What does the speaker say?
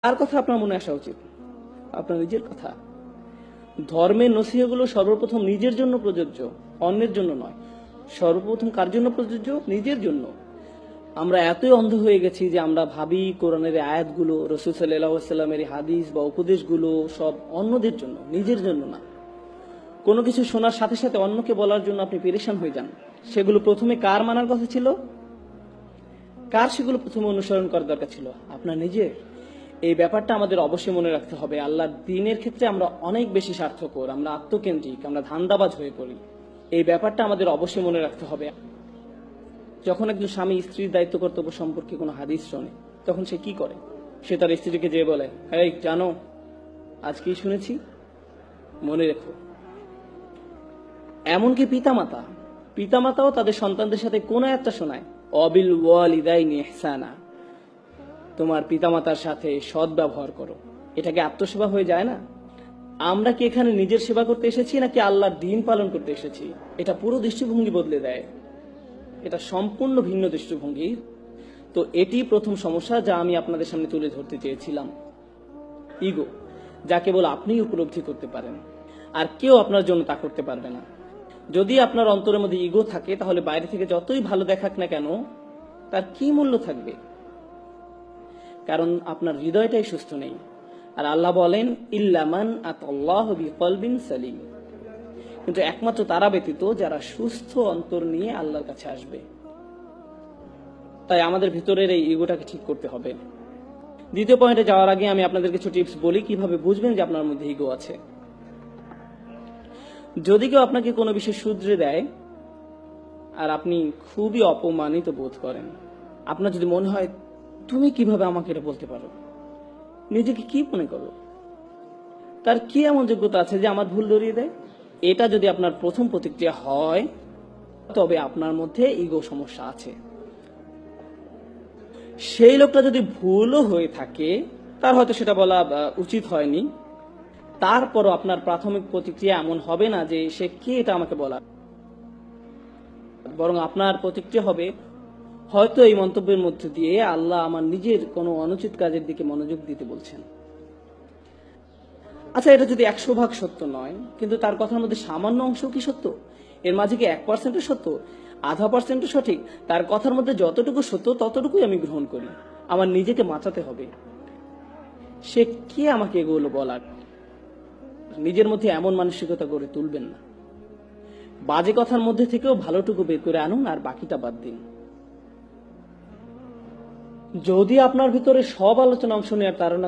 আর কথা আপনার মনে আসা উচিত আপনার নিজের কথা। ধর্মের নসিহতগুলো সর্বপ্রথম নিজের জন্য প্রযোজ্য, অন্যের জন্য নয়। সর্বপ্রথম কার জন্য প্রযোজ্য? নিজের জন্য। আমরা এতই অন্ধ হয়ে গেছি যে আমরা ভাবি কোরআনের আয়াতগুলো, রাসূল সাল্লাল্লাহু আলাইহি ওয়াসাল্লামের হাদিস বা উপদেশগুলো সব অন্যদের জন্য, নিজের জন্য না। কোনো কিছু শোনার সাথে সাথে অন্যকে বলার জন্য আপনি পেরেশান হয়ে যান। সেগুলো প্রথমে কার মানার কথা ছিল? কার সেগুলো প্রথমে অনুসরণ করার দরকার ছিল? আপনার নিজের। এই ব্যাপারটা আমাদের অবশ্যই মনে রাখতে হবে। আল্লাহর দ্বীনের ক্ষেত্রে আমরা অনেক বেশি স্বার্থপর, আমরা আত্মকেন্দ্রিক, আমরা ধান্দাবাজ হয়ে পড়ি। এই ব্যাপারটা আমাদের অবশ্যই মনে রাখতে হবে। যখন একজন স্বামী স্ত্রীর দায়িত্ব কর্তব্য সম্পর্কে কোনো হাদিস শোনে, তখন সে কি করে? সে তার স্ত্রীকে যেয়ে বলে, এই জানো আজ কি শুনেছি, মনে রেখো। এমনকি পিতামাতাও তাদের সন্তানদের সাথে কোন একটা শোনায়, অবিল ওয়ালিদাইনি ইহসানা, তোমার পিতামাতার সাথে সৎ ব্যবহার করো। এটা কি আত্মসেবা হয়ে যায় না? আমরা কি এখানে নিজের সেবা করতে এসেছি নাকি আল্লাহর দ্বীন পালন করতে এসেছি? এটা পুরো দৃষ্টিভঙ্গি বদলে দেয়। এটা সম্পূর্ণ ভিন্ন দৃষ্টিভঙ্গি। তো এটি প্রথম সমস্যা যা আমি আপনাদের সামনে তুলে ধরতে চেয়েছিলাম। ইগো, যা কেবল আপনিই উপলব্ধি করতে পারেন, আর কেউ আপনার জন্য তা করতে পারবে না। যদি আপনার অন্তরের মধ্যে ইগো থাকে, তাহলে বাইরে থেকে যতই ভালো দেখাক না কেন, তার কি মূল্য থাকবে? কারণ আপনার হৃদয়টাই সুস্থ নেই। আর আল্লাহ বলেন, ইল্লামান আতাল্লাহু বিকলবিন সালিম, কিন্তু একমাত্র তারা ব্যতীত যারা সুস্থ অন্তর নিয়ে আল্লাহর কাছে আসবে। তাই আমাদের ভিতরের এই ইগোটাকে ঠিক করতে হবে। দ্বিতীয় পয়েন্টে যাওয়ার আগে আমি আপনাদের কিছু টিপস বলি কিভাবে বুঝবেন যে আপনার মধ্যে ইগো আছে। যদি কেউ আপনাকে কোনো বিষয় শুধরে দেয় আর আপনি খুবই অপমানিত বোধ করেন, আপনার যদি মনে হয় তুমি কিভাবে আমাকে এটা বলতে পারো, নিজেকে কি মনে করো, তার কি এমন যোগ্যতা আছে যে আমার ভুল ধরিয়ে দেয়? এটা যদি আপনার প্রথম প্রতিক্রিয়া হয়, তবে আপনার মধ্যে ইগো সমস্যা আছে। সেই লোকটা যদি ভুলও হয়ে থাকে, তার হয়তো সেটা বলা উচিত হয়নি, তারপরও আপনার প্রাথমিক প্রতিক্রিয়া এমন হবে না যে সে কে এটা আমাকে বলা, বরং আপনার প্রতিক্রিয়া হবে, হয়তো এই মন্তব্যের মধ্যে দিয়ে আল্লাহ আমার নিজের কোনো অনুচিত কাজের দিকে মনোযোগ দিতে বলছেন। আচ্ছা, এটা যদি 100% সত্য নয়, কিন্তু তার কথার মধ্যে সামান্য অংশ কি সত্য? এর মাঝে কি 1% সত্য, 0.5% সঠিক? তার কথার মধ্যে যতটুকু সত্য ততটুকুই আমি গ্রহণ করি। আমার নিজেকে বাঁচাতে হবে। সে কে আমাকে এগুলো বলার? নিজের মধ্যে এমন মানসিকতা গড়ে তুলবেন না। বাজে কথার মধ্যে থেকেও ভালোটুকু বের করে আনুন, আর বাকিটা বাদ দিন। যদি আপনার ভিতরে সব আলোচনা অংশ নেওয়ার তাড়না